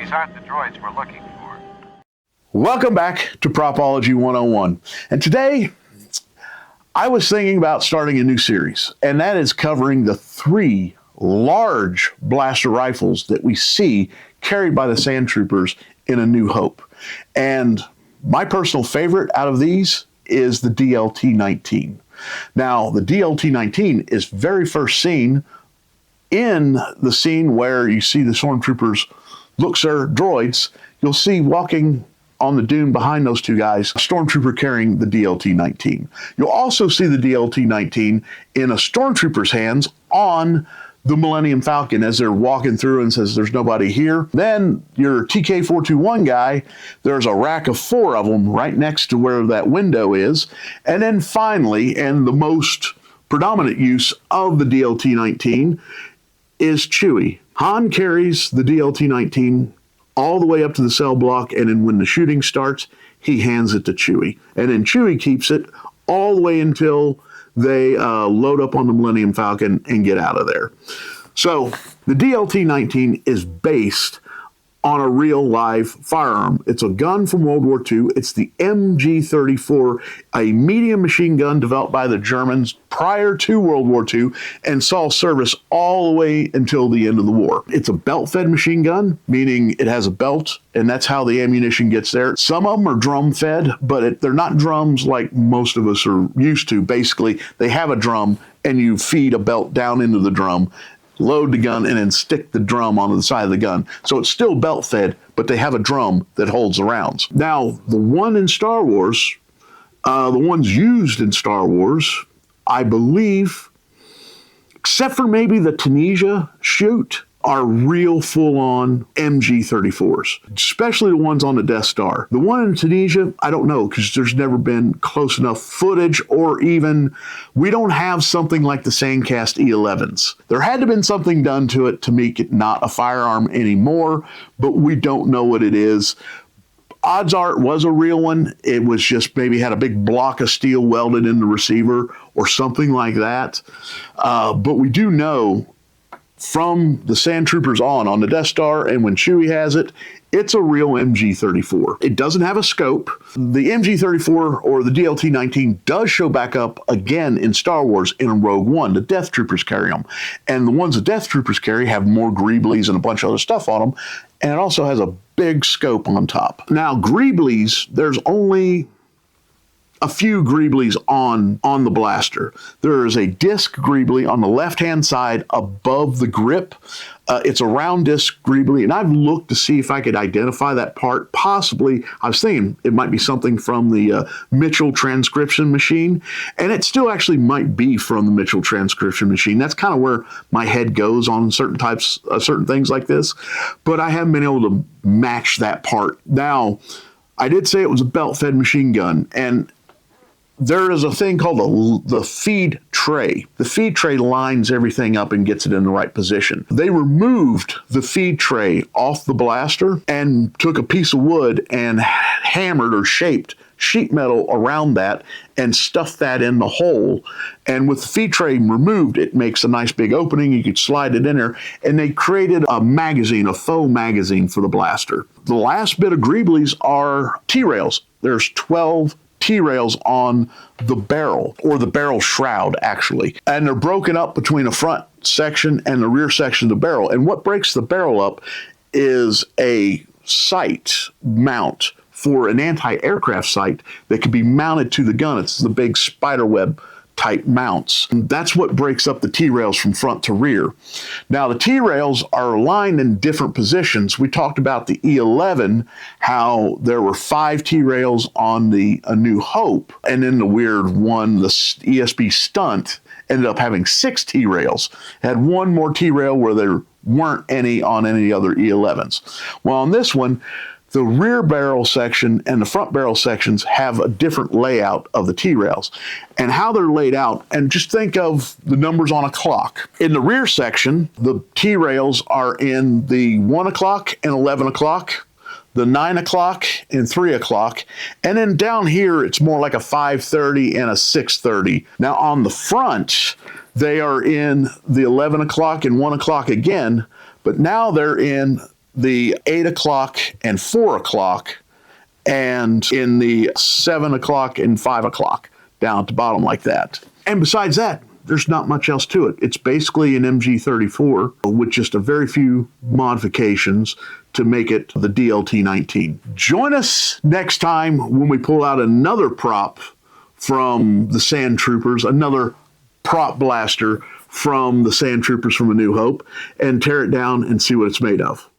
These aren't the droids we're looking for. Welcome back to Propology 101. And today, I was thinking about starting a new series, and that is covering the 3 large blaster rifles that we see carried by the Sand Troopers in A New Hope. And my personal favorite out of these is the DLT-19. Now, the DLT-19 is very first seen in the scene where you see the Stormtroopers look, sir, droids. You'll see walking on the dune behind those 2 guys, a Stormtrooper carrying the DLT-19. You'll also see the DLT-19 in a Stormtrooper's hands on the Millennium Falcon as they're walking through and says, there's nobody here. Then your TK-421 guy, there's a rack of 4 of them right next to where that window is. And then finally, and the most predominant use of the DLT-19 is Chewie. Han carries the DLT-19 all the way up to the cell block, and then when the shooting starts, he hands it to Chewie. And then Chewie keeps it all the way until they load up on the Millennium Falcon and get out of there. So the DLT-19 is based on a real live firearm. It's a gun from World War II. It's the MG-34, a medium machine gun developed by the Germans prior to World War II and saw service all the way until the end of the war. It's a belt-fed machine gun, meaning it has a belt, and that's how the ammunition gets there. Some of them are drum-fed, but they're not drums like most of us are used to. Basically, they have a drum, and you feed a belt down into the drum, load the gun, and then stick the drum onto the side of the gun. So it's still belt-fed, but they have a drum that holds the rounds. Now, the one in Star Wars, the ones used in Star Wars, I believe, except for maybe the Tunisia shoot, are real full-on MG-34s, especially the ones on the Death Star. The one in Tunisia, I don't know, because there's never been close enough footage, or even, we don't have something like the Sandcast E11s. There had to have been something done to it to make it not a firearm anymore, but we don't know what it is. Odds are it was a real one. It was just maybe had a big block of steel welded in the receiver or something like that. But we do know from the Sand Troopers on the Death Star, and when Chewie has it, it's a real MG-34. It doesn't have a scope. The MG-34 or the DLT-19 does show back up again in Star Wars in Rogue One. The Death Troopers carry them. And the ones the Death Troopers carry have more Greeblies and a bunch of other stuff on them. And it also has a big scope on top. Now, Greeblies, there's only a few Greeblies on the blaster. There is a disc Greebly on the left-hand side above the grip. It's a round disc Greebly, and I've looked to see if I could identify that part. Possibly, I was thinking it might be something from the Mitchell transcription machine, and it still actually might be from the Mitchell transcription machine. That's kind of where my head goes on certain things like this, but I haven't been able to match that part. Now, I did say it was a belt-fed machine gun, and there is a thing called the feed tray. The feed tray lines everything up and gets it in the right position. They removed the feed tray off the blaster and took a piece of wood and hammered or shaped sheet metal around that and stuffed that in the hole. And with the feed tray removed, it makes a nice big opening. You could slide it in there. And they created a magazine, a faux magazine for the blaster. The last bit of Greeblies are T-rails. There's 12 T-rails on the barrel, or the barrel shroud, actually. And they're broken up between the front section and the rear section of the barrel. And what breaks the barrel up is a sight mount for an anti-aircraft sight that can be mounted to the gun. It's the big spiderweb type mounts. And that's what breaks up the T-rails from front to rear. Now, the T-rails are aligned in different positions. We talked about the E11, how there were 5 T-rails on the A New Hope, and then the weird one, the ESB Stunt, ended up having 6 T-rails. It had one more T-rail where there weren't any on any other E11s. Well, on this one, the rear barrel section and the front barrel sections have a different layout of the T-rails. And how they're laid out, and just think of the numbers on a clock. In the rear section, the T-rails are in the 1 o'clock and 11 o'clock, the 9 o'clock and 3 o'clock, and then down here it's more like a 5:30 and a 6:30. Now on the front, they are in the 11 o'clock and 1 o'clock again, but now they're in the 8 o'clock and 4 o'clock, and in the 7 o'clock and 5 o'clock, down at the bottom like that. And besides that, there's not much else to it. It's basically an MG34 with just a very few modifications to make it the DLT-19. Join us next time when we pull out another prop from the Sand Troopers, another prop blaster from the Sand Troopers from A New Hope, and tear it down and see what it's made of.